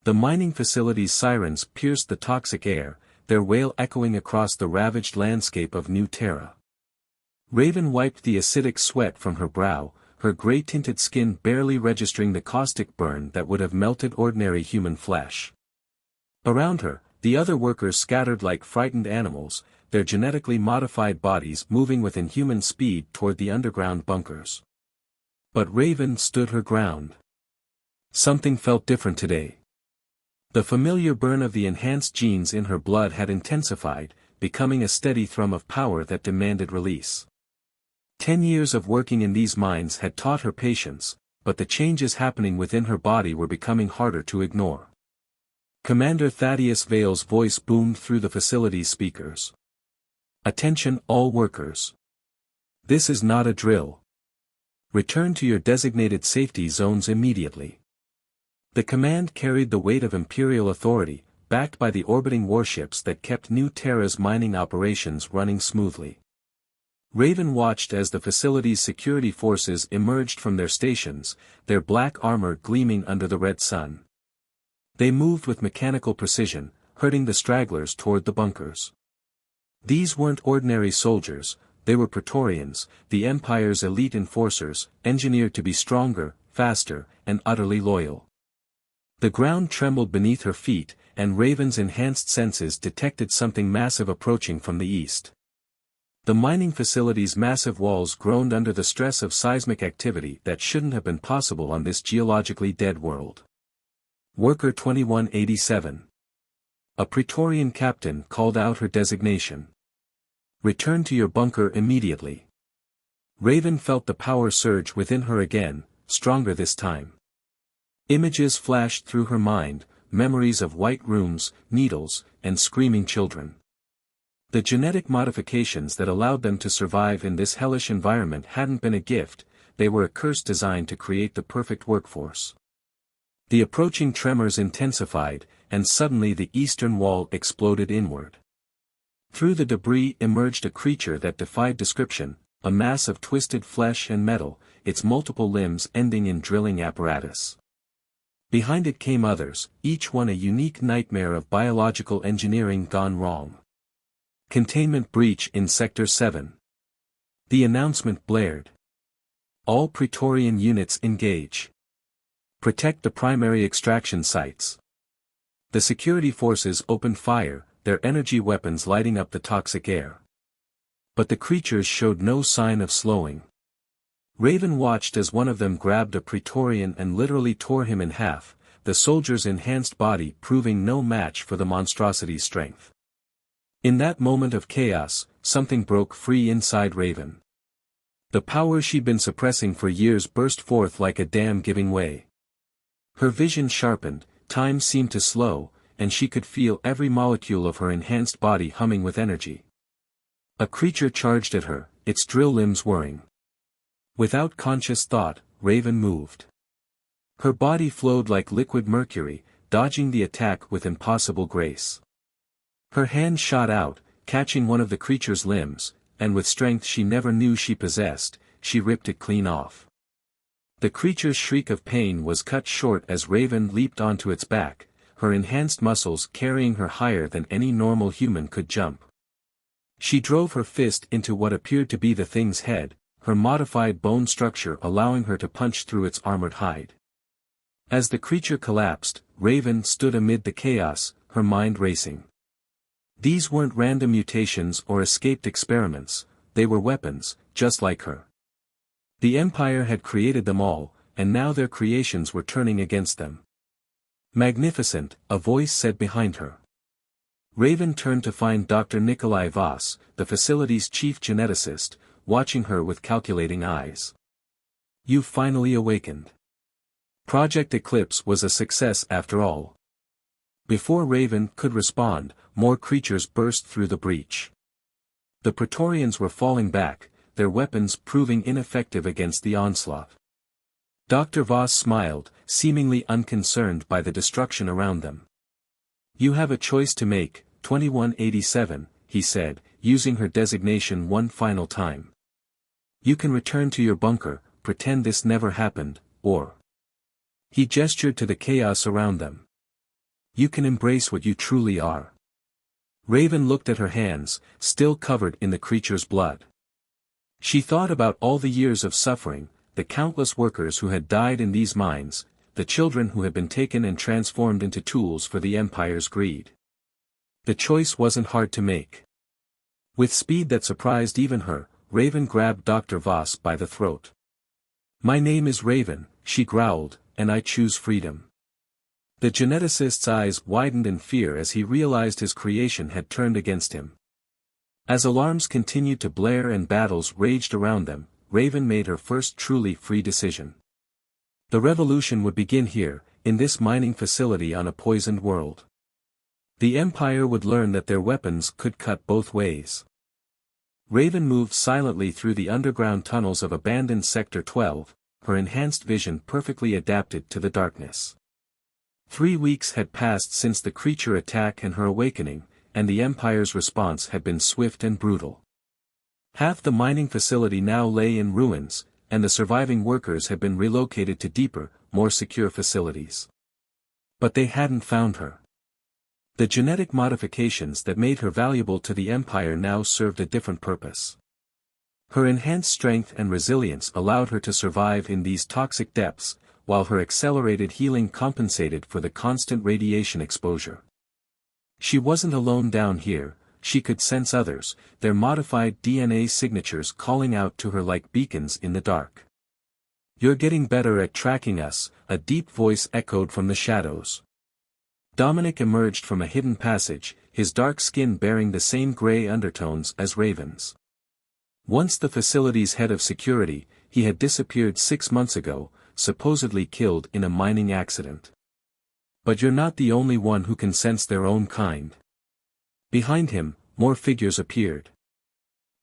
The mining facility's sirens pierced the toxic air, their wail echoing across the ravaged landscape of New Terra. Raven wiped the acidic sweat from her brow, her gray-tinted skin barely registering the caustic burn that would have melted ordinary human flesh. Around her, the other workers scattered like frightened animals, their genetically modified bodies moving with inhuman speed toward the underground bunkers. But Raven stood her ground. Something felt different today. The familiar burn of the enhanced genes in her blood had intensified, becoming a steady thrum of power that demanded release. 10 years of working in these mines had taught her patience, but the changes happening within her body were becoming harder to ignore. Commander Thaddeus Vale's voice boomed through the facility's speakers. "Attention all workers. This is not a drill. Return to your designated safety zones immediately." The command carried the weight of Imperial authority, backed by the orbiting warships that kept New Terra's mining operations running smoothly. Raven watched as the facility's security forces emerged from their stations, their black armor gleaming under the red sun. They moved with mechanical precision, herding the stragglers toward the bunkers. These weren't ordinary soldiers, they were Praetorians, the Empire's elite enforcers, engineered to be stronger, faster, and utterly loyal. The ground trembled beneath her feet, and Raven's enhanced senses detected something massive approaching from the east. The mining facility's massive walls groaned under the stress of seismic activity that shouldn't have been possible on this geologically dead world. Worker 2187. A Praetorian captain called out her designation. "Return to your bunker immediately." Raven felt the power surge within her again, stronger this time. Images flashed through her mind, memories of white rooms, needles, and screaming children. The genetic modifications that allowed them to survive in this hellish environment hadn't been a gift, they were a curse designed to create the perfect workforce. The approaching tremors intensified, and suddenly the eastern wall exploded inward. Through the debris emerged a creature that defied description, a mass of twisted flesh and metal, its multiple limbs ending in drilling apparatus. Behind it came others, each one a unique nightmare of biological engineering gone wrong. "Containment breach in Sector 7. The announcement blared. "All Praetorian units engage. Protect the primary extraction sites." The security forces opened fire, their energy weapons lighting up the toxic air. But the creatures showed no sign of slowing. Raven watched as one of them grabbed a Praetorian and literally tore him in half, the soldier's enhanced body proving no match for the monstrosity's strength. In that moment of chaos, something broke free inside Raven. The power she'd been suppressing for years burst forth like a dam giving way. Her vision sharpened, time seemed to slow, and she could feel every molecule of her enhanced body humming with energy. A creature charged at her, its drill limbs whirring. Without conscious thought, Raven moved. Her body flowed like liquid mercury, dodging the attack with impossible grace. Her hand shot out, catching one of the creature's limbs, and with strength she never knew she possessed, she ripped it clean off. The creature's shriek of pain was cut short as Raven leaped onto its back, her enhanced muscles carrying her higher than any normal human could jump. She drove her fist into what appeared to be the thing's head, her modified bone structure allowing her to punch through its armored hide. As the creature collapsed, Raven stood amid the chaos, her mind racing. These weren't random mutations or escaped experiments, they were weapons, just like her. The Empire had created them all, and now their creations were turning against them. "Magnificent," a voice said behind her. Raven turned to find Dr. Nikolai Voss, the facility's chief geneticist, watching her with calculating eyes. "You've finally awakened. Project Eclipse was a success after all." Before Raven could respond, more creatures burst through the breach. The Praetorians were falling back, their weapons proving ineffective against the onslaught. Dr. Voss smiled, seemingly unconcerned by the destruction around them. "You have a choice to make, 2187, he said, using her designation one final time. "You can return to your bunker, pretend this never happened, or..." He gestured to the chaos around them. You can embrace what you truly are. Raven looked at her hands, still covered in the creature's blood. She thought about all the years of suffering, the countless workers who had died in these mines, the children who had been taken and transformed into tools for the Empire's greed. The choice wasn't hard to make. With speed that surprised even her, Raven grabbed Dr. Voss by the throat. "My name is Raven," she growled, "and I choose freedom." The geneticist's eyes widened in fear as he realized his creation had turned against him. As alarms continued to blare and battles raged around them, Raven made her first truly free decision. The revolution would begin here, in this mining facility on a poisoned world. The Empire would learn that their weapons could cut both ways. Raven moved silently through the underground tunnels of abandoned Sector 12, her enhanced vision perfectly adapted to the darkness. 3 weeks had passed since the creature attack and her awakening, and the Empire's response had been swift and brutal. Half the mining facility now lay in ruins, and the surviving workers had been relocated to deeper, more secure facilities. But they hadn't found her. The genetic modifications that made her valuable to the Empire now served a different purpose. Her enhanced strength and resilience allowed her to survive in these toxic depths, while her accelerated healing compensated for the constant radiation exposure. She wasn't alone down here, she could sense others, their modified DNA signatures calling out to her like beacons in the dark. "You're getting better at tracking us," a deep voice echoed from the shadows. Dominic emerged from a hidden passage, his dark skin bearing the same gray undertones as Raven's. Once the facility's head of security, he had disappeared 6 months ago, supposedly killed in a mining accident. "But you're not the only one who can sense their own kind." Behind him, more figures appeared.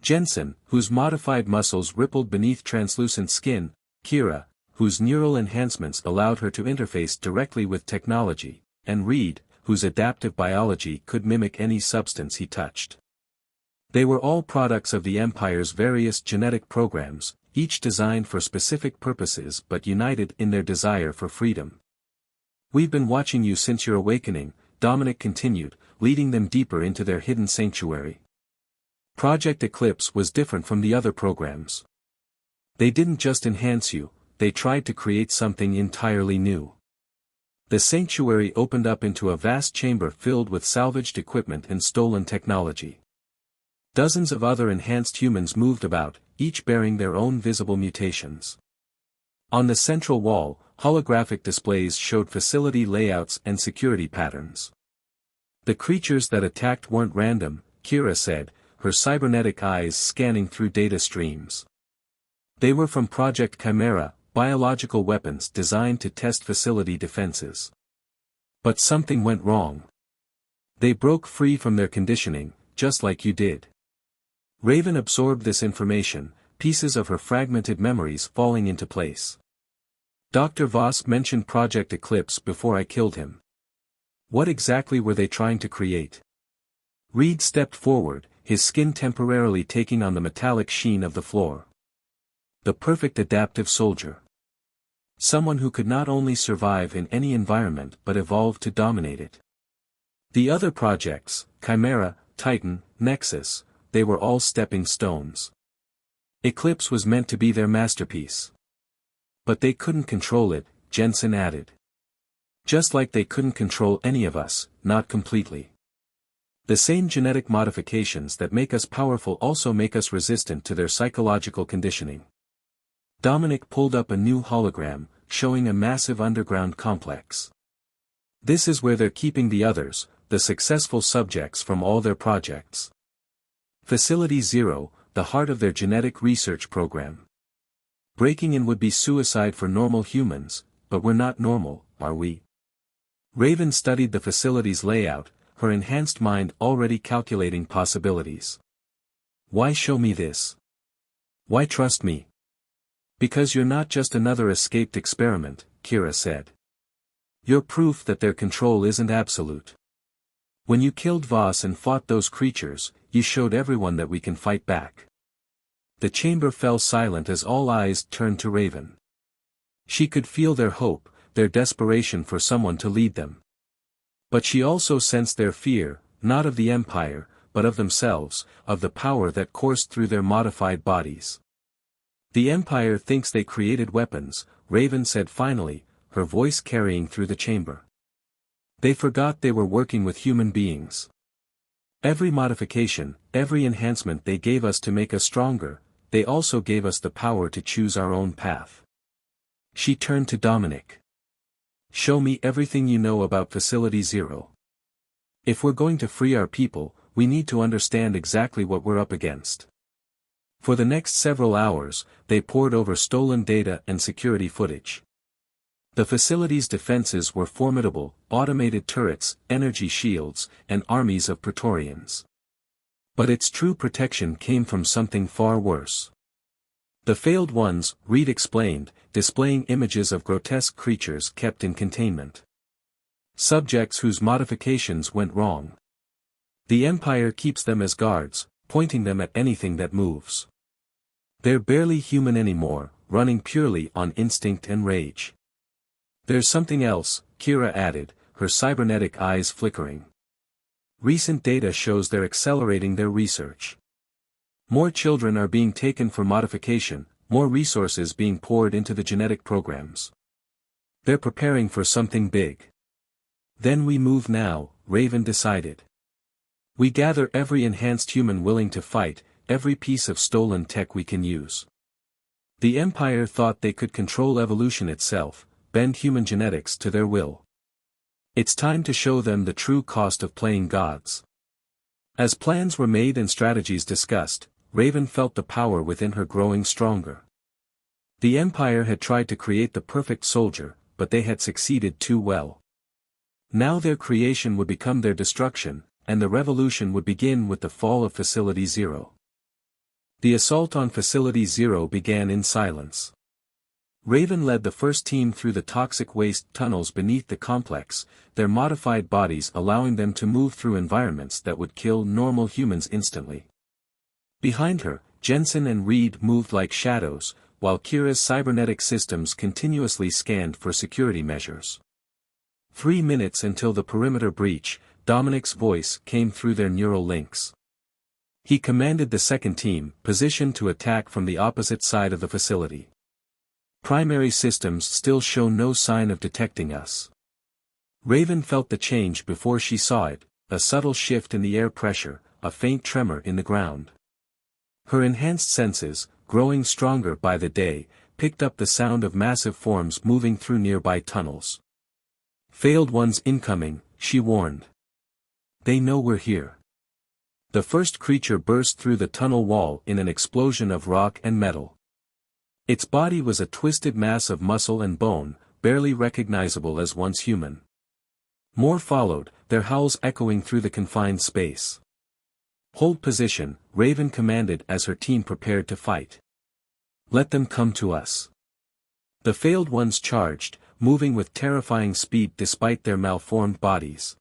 Jensen, whose modified muscles rippled beneath translucent skin, Kira, whose neural enhancements allowed her to interface directly with technology, and Reed, whose adaptive biology could mimic any substance he touched. They were all products of the Empire's various genetic programs, each designed for specific purposes but united in their desire for freedom. "We've been watching you since your awakening," Dominic continued, leading them deeper into their hidden sanctuary. Project Eclipse was different from the other programs. They didn't just enhance you, they tried to create something entirely new. The sanctuary opened up into a vast chamber filled with salvaged equipment and stolen technology. Dozens of other enhanced humans moved about, each bearing their own visible mutations. On the central wall, holographic displays showed facility layouts and security patterns. "The creatures that attacked weren't random," Kira said, her cybernetic eyes scanning through data streams. "They were from Project Chimera, biological weapons designed to test facility defenses. But something went wrong. They broke free from their conditioning, just like you did." Raven absorbed this information, pieces of her fragmented memories falling into place. "Dr. Voss mentioned Project Eclipse before I killed him. What exactly were they trying to create?" Reed stepped forward, his skin temporarily taking on the metallic sheen of the floor. "The perfect adaptive soldier. Someone who could not only survive in any environment but evolve to dominate it. The other projects, Chimera, Titan, Nexus, they were all stepping stones. Eclipse was meant to be their masterpiece. But they couldn't control it," Jensen added. "Just like they couldn't control any of us, not completely. The same genetic modifications that make us powerful also make us resistant to their psychological conditioning." Dominic pulled up a new hologram, showing a massive underground complex. "This is where they're keeping the others, the successful subjects from all their projects. Facility 0, the heart of their genetic research program. Breaking in would be suicide for normal humans, but we're not normal, are we?" Raven studied the facility's layout, her enhanced mind already calculating possibilities. "Why show me this? Why trust me?" "Because you're not just another escaped experiment," Kira said. "You're proof that their control isn't absolute. When you killed Voss and fought those creatures, you showed everyone that we can fight back." The chamber fell silent as all eyes turned to Raven. She could feel their hope, their desperation for someone to lead them. But she also sensed their fear, not of the Empire, but of themselves, of the power that coursed through their modified bodies. The Empire thinks they created weapons, Raven said finally, her voice carrying through the chamber. They forgot they were working with human beings. Every modification, every enhancement they gave us to make us stronger, they also gave us the power to choose our own path. She turned to Dominic. Show me everything you know about Facility Zero. If we're going to free our people, we need to understand exactly what we're up against. For the next several hours, they pored over stolen data and security footage. The facility's defenses were formidable, automated turrets, energy shields, and armies of Praetorians. But its true protection came from something far worse. The failed ones, Reed explained, displaying images of grotesque creatures kept in containment. Subjects whose modifications went wrong. The Empire keeps them as guards, pointing them at anything that moves. They're barely human anymore, running purely on instinct and rage. There's something else, Kira added, her cybernetic eyes flickering. Recent data shows they're accelerating their research. More children are being taken for modification, more resources being poured into the genetic programs. They're preparing for something big. Then we move now, Raven decided. We gather every enhanced human willing to fight, every piece of stolen tech we can use. The Empire thought they could control evolution itself, bend human genetics to their will. It's time to show them the true cost of playing gods. As plans were made and strategies discussed, Raven felt the power within her growing stronger. The Empire had tried to create the perfect soldier, but they had succeeded too well. Now their creation would become their destruction, and the revolution would begin with the fall of Facility Zero. The assault on Facility Zero began in silence. Raven led the first team through the toxic waste tunnels beneath the complex, their modified bodies allowing them to move through environments that would kill normal humans instantly. Behind her, Jensen and Reed moved like shadows, while Kira's cybernetic systems continuously scanned for security measures. 3 minutes until the perimeter breach, Dominic's voice came through their neural links. He commanded the second team, positioned to attack from the opposite side of the facility. Primary systems still show no sign of detecting us. Raven felt the change before she saw it, a subtle shift in the air pressure, a faint tremor in the ground. Her enhanced senses, growing stronger by the day, picked up the sound of massive forms moving through nearby tunnels. Failed ones incoming, she warned. They know we're here. The first creature burst through the tunnel wall in an explosion of rock and metal. Its body was a twisted mass of muscle and bone, barely recognizable as once human. More followed, their howls echoing through the confined space. Hold position, Raven commanded as her team prepared to fight. Let them come to us. The failed ones charged, moving with terrifying speed despite their malformed bodies.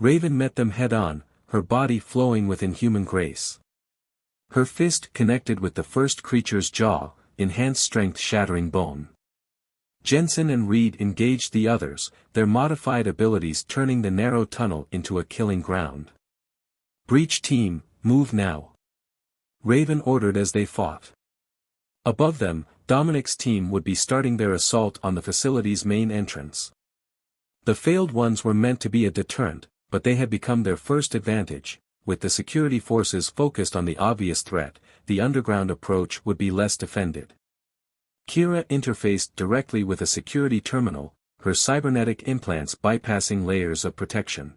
Raven met them head-on, her body flowing with inhuman grace. Her fist connected with the first creature's jaw, enhanced strength shattering bone. Jensen and Reed engaged the others, their modified abilities turning the narrow tunnel into a killing ground. Breach team, move now. Raven ordered as they fought. Above them, Dominic's team would be starting their assault on the facility's main entrance. The failed ones were meant to be a deterrent, but they had become their first advantage. With the security forces focused on the obvious threat, the underground approach would be less defended. Kira interfaced directly with a security terminal, her cybernetic implants bypassing layers of protection.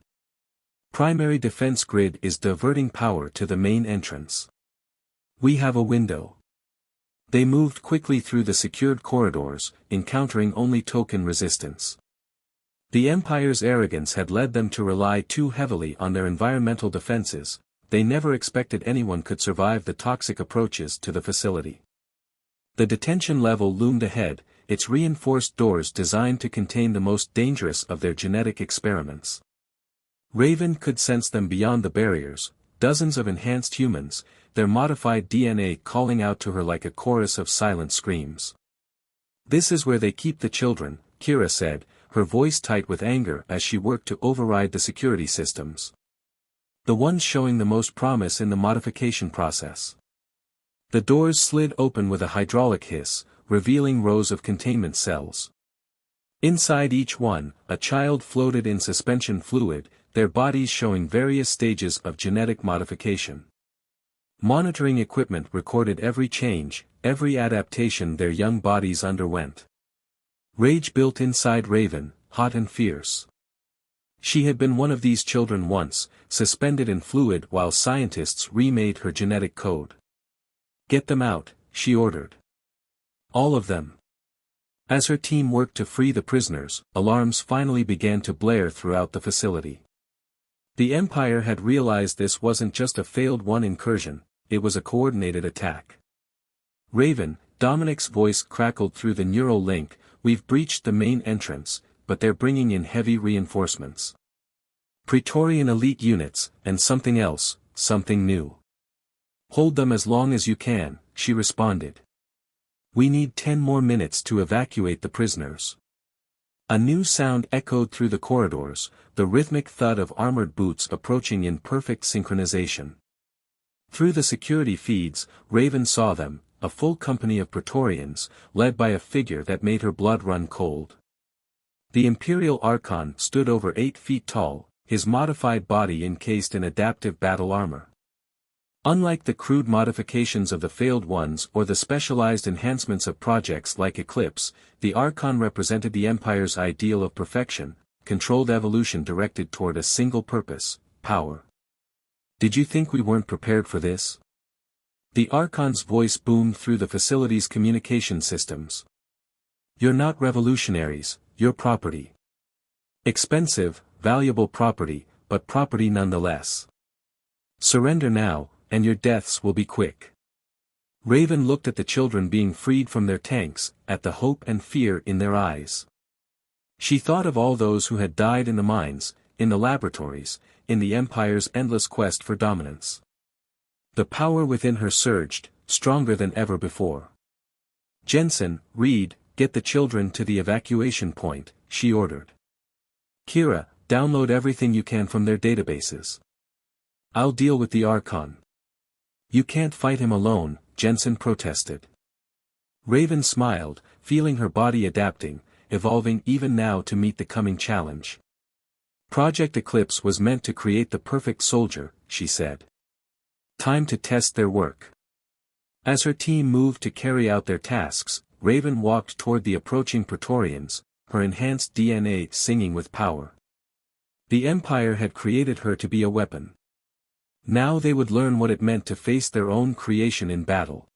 Primary defense grid is diverting power to the main entrance. We have a window. They moved quickly through the secured corridors, encountering only token resistance. The Empire's arrogance had led them to rely too heavily on their environmental defenses. They never expected anyone could survive the toxic approaches to the facility. The detention level loomed ahead, its reinforced doors designed to contain the most dangerous of their genetic experiments. Raven could sense them beyond the barriers, dozens of enhanced humans, their modified DNA calling out to her like a chorus of silent screams. This is where they keep the children, Kira said, her voice tight with anger as she worked to override the security systems. The ones showing the most promise in the modification process. The doors slid open with a hydraulic hiss, revealing rows of containment cells. Inside each one, a child floated in suspension fluid, their bodies showing various stages of genetic modification. Monitoring equipment recorded every change, every adaptation their young bodies underwent. Rage built inside Raven, hot and fierce. She had been one of these children once, suspended in fluid while scientists remade her genetic code. "Get them out," she ordered. "All of them." As her team worked to free the prisoners, alarms finally began to blare throughout the facility. The Empire had realized this wasn't just a failed one incursion, it was a coordinated attack. "Raven," Dominic's voice crackled through the neural link, "we've breached the main entrance, but they're bringing in heavy reinforcements. Praetorian elite units, and something else, something new." "Hold them as long as you can," she responded. "We need 10 more minutes to evacuate the prisoners." A new sound echoed through the corridors, the rhythmic thud of armored boots approaching in perfect synchronization. Through the security feeds, Raven saw them, a full company of Praetorians, led by a figure that made her blood run cold. The Imperial Archon stood over 8 feet tall, his modified body encased in adaptive battle armor. Unlike the crude modifications of the failed ones or the specialized enhancements of projects like Eclipse, the Archon represented the Empire's ideal of perfection, controlled evolution directed toward a single purpose, power. "Did you think we weren't prepared for this?" The Archon's voice boomed through the facility's communication systems. "You're not revolutionaries, you're property. Expensive, valuable property, but property nonetheless. Surrender now, and your deaths will be quick." Raven looked at the children being freed from their tanks, at the hope and fear in their eyes. She thought of all those who had died in the mines, in the laboratories, in the Empire's endless quest for dominance. The power within her surged, stronger than ever before. "Jensen, Reed, get the children to the evacuation point," she ordered. "Kira, download everything you can from their databases. I'll deal with the Archon." "You can't fight him alone," Jensen protested. Raven smiled, feeling her body adapting, evolving even now to meet the coming challenge. "Project Eclipse was meant to create the perfect soldier," she said. "Time to test their work." As her team moved to carry out their tasks, Raven walked toward the approaching Praetorians, her enhanced DNA singing with power. The Empire had created her to be a weapon. Now they would learn what it meant to face their own creation in battle.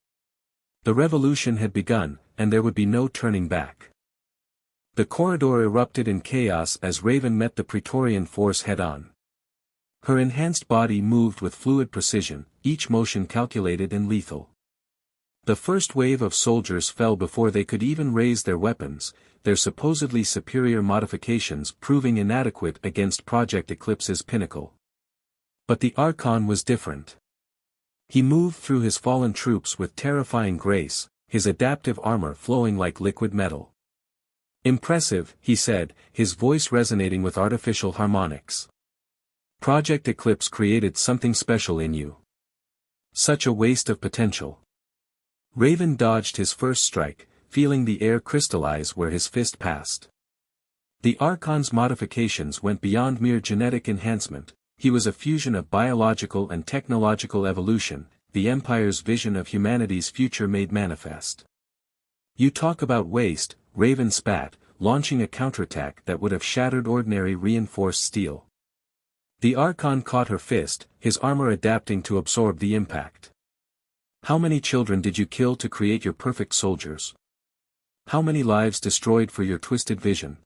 The revolution had begun, and there would be no turning back. The corridor erupted in chaos as Raven met the Praetorian force head-on. Her enhanced body moved with fluid precision, each motion calculated and lethal. The first wave of soldiers fell before they could even raise their weapons, their supposedly superior modifications proving inadequate against Project Eclipse's pinnacle. But the Archon was different. He moved through his fallen troops with terrifying grace, his adaptive armor flowing like liquid metal. "Impressive," he said, his voice resonating with artificial harmonics. "Project Eclipse created something special in you. Such a waste of potential." Raven dodged his first strike, feeling the air crystallize where his fist passed. The Archon's modifications went beyond mere genetic enhancement. He was a fusion of biological and technological evolution, the Empire's vision of humanity's future made manifest. "You talk about waste," Raven spat, launching a counterattack that would have shattered ordinary reinforced steel. The Archon caught her fist, his armor adapting to absorb the impact. "How many children did you kill to create your perfect soldiers? How many lives destroyed for your twisted vision?"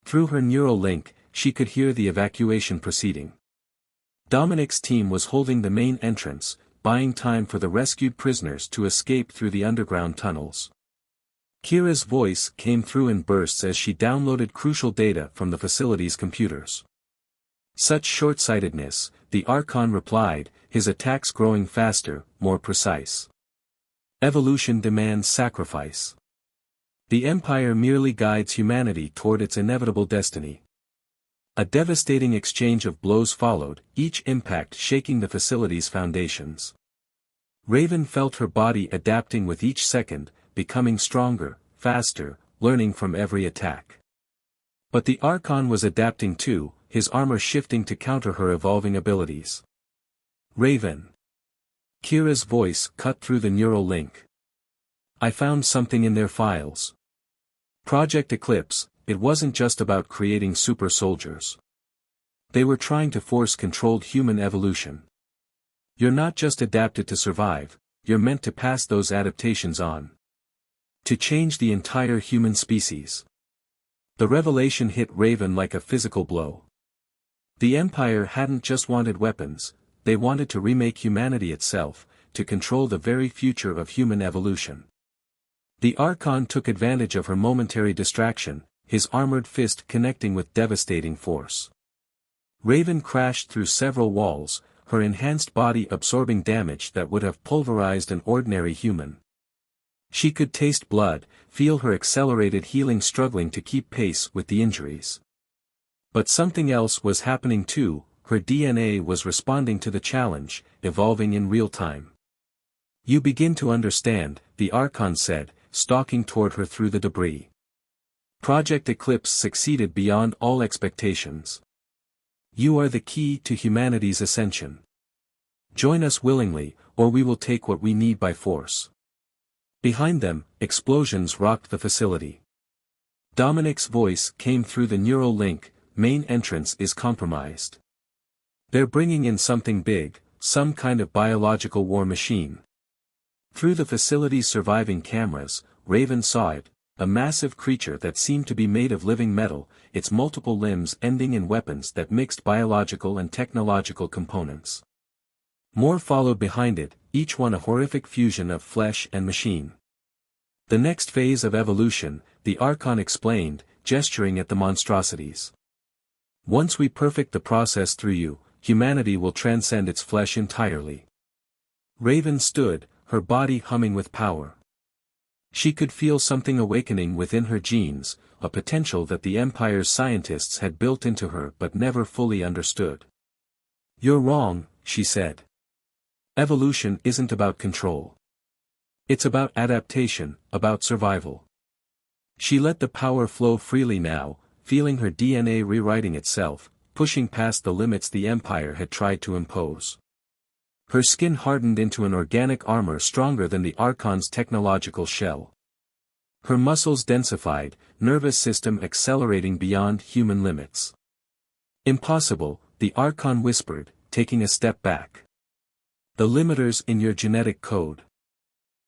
Through her neural link, she could hear the evacuation proceeding. Dominic's team was holding the main entrance, buying time for the rescued prisoners to escape through the underground tunnels. Kira's voice came through in bursts as she downloaded crucial data from the facility's computers. "Such short-sightedness," the Archon replied, his attacks growing faster, more precise. "Evolution demands sacrifice." The Empire merely guides humanity toward its inevitable destiny. A devastating exchange of blows followed, each impact shaking the facility's foundations. Raven felt her body adapting with each second, becoming stronger, faster, learning from every attack. But the Archon was adapting too, his armor shifting to counter her evolving abilities. Raven. Kira's voice cut through the neural link. I found something in their files. Project Eclipse, it wasn't just about creating super soldiers. They were trying to force controlled human evolution. You're not just adapted to survive, you're meant to pass those adaptations on. To change the entire human species. The revelation hit Raven like a physical blow. The Empire hadn't just wanted weapons, they wanted to remake humanity itself, to control the very future of human evolution. The Archon took advantage of her momentary distraction, his armored fist connecting with devastating force. Raven crashed through several walls, her enhanced body absorbing damage that would have pulverized an ordinary human. She could taste blood, feel her accelerated healing struggling to keep pace with the injuries. But something else was happening too, her DNA was responding to the challenge, evolving in real time. You begin to understand, the Archon said, stalking toward her through the debris. Project Eclipse succeeded beyond all expectations. You are the key to humanity's ascension. Join us willingly, or we will take what we need by force. Behind them, explosions rocked the facility. Dominic's voice came through the neural link, main entrance is compromised. They're bringing in something big, some kind of biological war machine. Through the facility's surviving cameras, Raven saw it, a massive creature that seemed to be made of living metal, its multiple limbs ending in weapons that mixed biological and technological components. More followed behind it, each one a horrific fusion of flesh and machine. The next phase of evolution, the Archon explained, gesturing at the monstrosities. Once we perfect the process through you, humanity will transcend its flesh entirely. Raven stood, her body humming with power. She could feel something awakening within her genes, a potential that the Empire's scientists had built into her but never fully understood. You're wrong, she said. Evolution isn't about control. It's about adaptation, about survival. She let the power flow freely now, feeling her DNA rewriting itself, pushing past the limits the Empire had tried to impose. Her skin hardened into an organic armor stronger than the Archon's technological shell. Her muscles densified, nervous system accelerating beyond human limits. Impossible, the Archon whispered, taking a step back. The limiters in your genetic code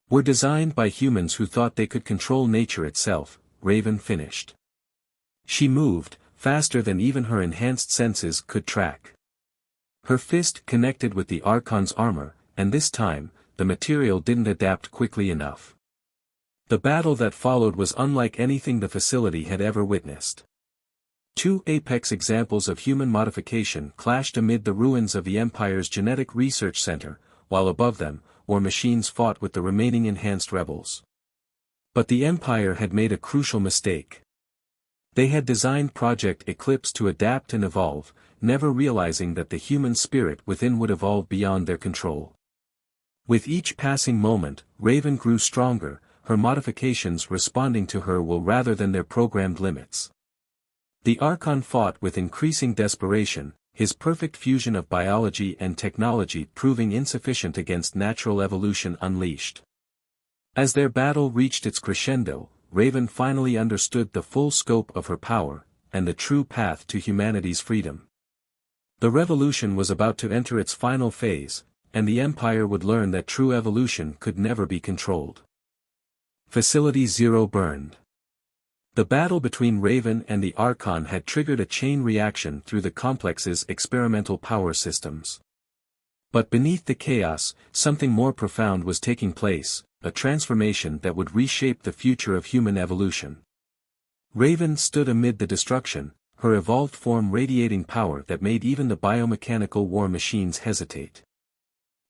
were designed by humans who thought they could control nature itself, Raven finished. She moved, faster than even her enhanced senses could track. Her fist connected with the Archon's armor, and this time, the material didn't adapt quickly enough. The battle that followed was unlike anything the facility had ever witnessed. Two apex examples of human modification clashed amid the ruins of the Empire's Genetic Research Center, while above them, war machines fought with the remaining enhanced rebels. But the Empire had made a crucial mistake. They had designed Project Eclipse to adapt and evolve, never realizing that the human spirit within would evolve beyond their control. With each passing moment, Raven grew stronger, her modifications responding to her will rather than their programmed limits. The Archon fought with increasing desperation, his perfect fusion of biology and technology proving insufficient against natural evolution unleashed. As their battle reached its crescendo, Raven finally understood the full scope of her power, and the true path to humanity's freedom. The revolution was about to enter its final phase, and the Empire would learn that true evolution could never be controlled. Facility Zero burned. The battle between Raven and the Archon had triggered a chain reaction through the complex's experimental power systems. But beneath the chaos, something more profound was taking place, a transformation that would reshape the future of human evolution. Raven stood amid the destruction, her evolved form radiating power that made even the biomechanical war machines hesitate.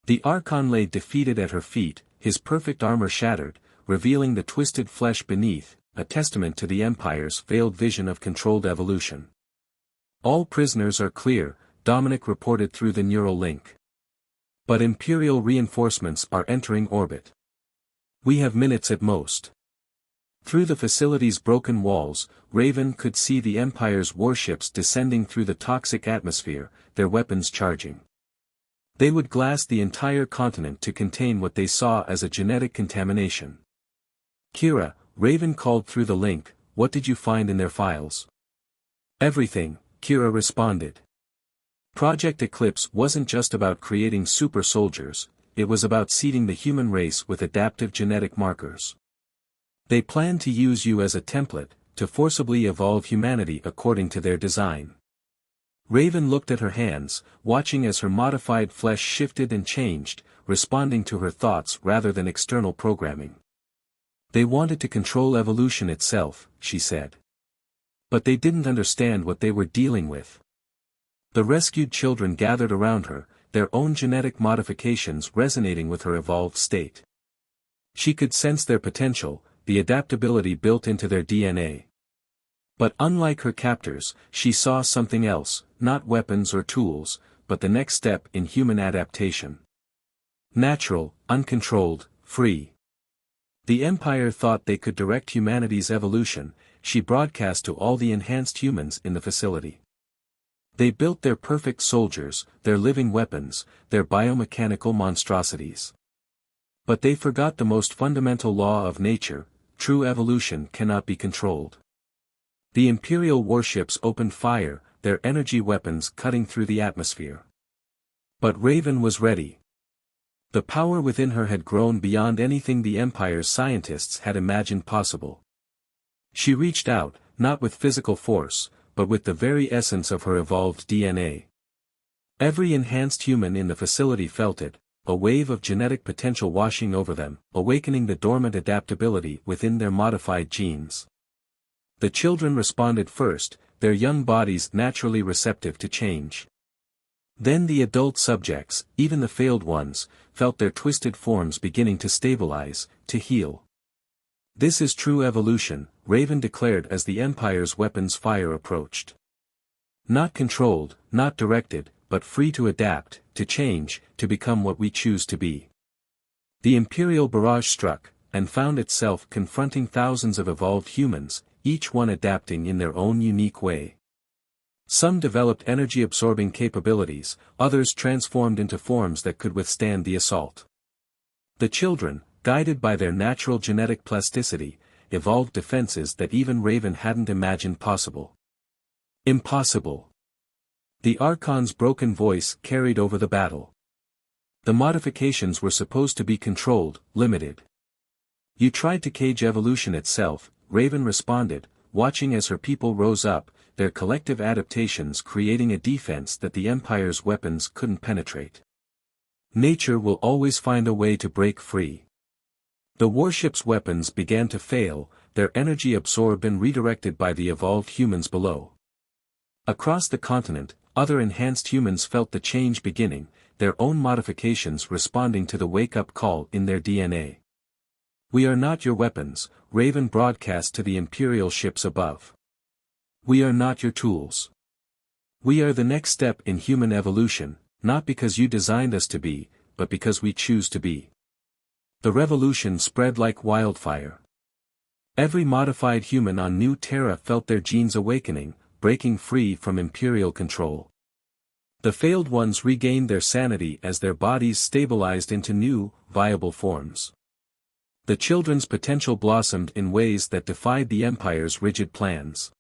The Archon lay defeated at her feet, his perfect armor shattered, revealing the twisted flesh beneath, a testament to the Empire's failed vision of controlled evolution. All prisoners are clear, Dominic reported through the neural link. But Imperial reinforcements are entering orbit. We have minutes at most. Through the facility's broken walls, Raven could see the Empire's warships descending through the toxic atmosphere, their weapons charging. They would glass the entire continent to contain what they saw as a genetic contamination. Kira, Raven called through the link, what did you find in their files? Everything, Kira responded. Project Eclipse wasn't just about creating super soldiers, it was about seeding the human race with adaptive genetic markers. They planned to use you as a template, to forcibly evolve humanity according to their design. Raven looked at her hands, watching as her modified flesh shifted and changed, responding to her thoughts rather than external programming. They wanted to control evolution itself, she said. But they didn't understand what they were dealing with. The rescued children gathered around her, their own genetic modifications resonating with her evolved state. She could sense their potential, the adaptability built into their DNA. But unlike her captors, she saw something else, not weapons or tools, but the next step in human adaptation. Natural, uncontrolled, free. The Empire thought they could direct humanity's evolution, she broadcast to all the enhanced humans in the facility. They built their perfect soldiers, their living weapons, their biomechanical monstrosities. But they forgot the most fundamental law of nature, true evolution cannot be controlled. The Imperial warships opened fire, their energy weapons cutting through the atmosphere. But Raven was ready. The power within her had grown beyond anything the Empire's scientists had imagined possible. She reached out, not with physical force, but with the very essence of her evolved DNA. Every enhanced human in the facility felt it, a wave of genetic potential washing over them, awakening the dormant adaptability within their modified genes. The children responded first, their young bodies naturally receptive to change. Then the adult subjects, even the failed ones, felt their twisted forms beginning to stabilize, to heal. This is true evolution, Raven declared as the Empire's weapons fire approached. Not controlled, not directed, but free to adapt, to change, to become what we choose to be. The Imperial barrage struck, and found itself confronting thousands of evolved humans, each one adapting in their own unique way. Some developed energy-absorbing capabilities, others transformed into forms that could withstand the assault. The children, guided by their natural genetic plasticity, evolved defenses that even Raven hadn't imagined possible. Impossible. The Archon's broken voice carried over the battle. The modifications were supposed to be controlled, limited. You tried to cage evolution itself, Raven responded, watching as her people rose up, their collective adaptations creating a defense that the Empire's weapons couldn't penetrate. Nature will always find a way to break free. The warship's weapons began to fail, their energy absorbed and redirected by the evolved humans below. Across the continent, other enhanced humans felt the change beginning, their own modifications responding to the wake-up call in their DNA. We are not your weapons, Raven broadcast to the Imperial ships above. We are not your tools. We are the next step in human evolution, not because you designed us to be, but because we choose to be. The revolution spread like wildfire. Every modified human on New Terra felt their genes awakening, breaking free from Imperial control. The failed ones regained their sanity as their bodies stabilized into new, viable forms. The children's potential blossomed in ways that defied the Empire's rigid plans.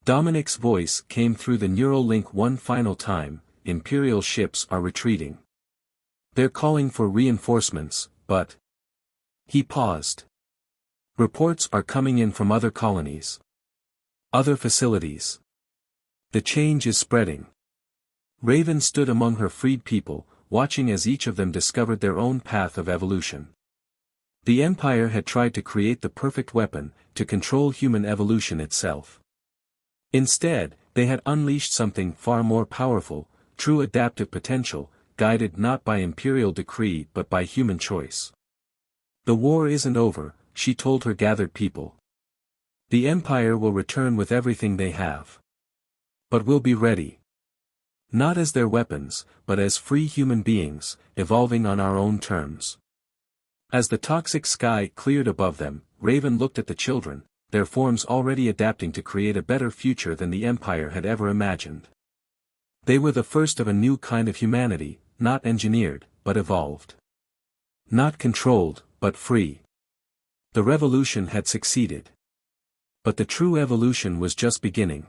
Dominic's voice came through the neural link one final time, Imperial ships are retreating. They're calling for reinforcements, but... He paused. Reports are coming in from other colonies. Other facilities. The change is spreading. Raven stood among her freed people, watching as each of them discovered their own path of evolution. The Empire had tried to create the perfect weapon, to control human evolution itself. Instead, they had unleashed something far more powerful, true adaptive potential, guided not by Imperial decree but by human choice. The war isn't over, she told her gathered people. The Empire will return with everything they have. But we'll be ready. Not as their weapons, but as free human beings, evolving on our own terms. As the toxic sky cleared above them, Raven looked at the children, their forms already adapting to create a better future than the Empire had ever imagined. They were the first of a new kind of humanity, not engineered, but evolved. Not controlled, but free. The revolution had succeeded. But the true evolution was just beginning.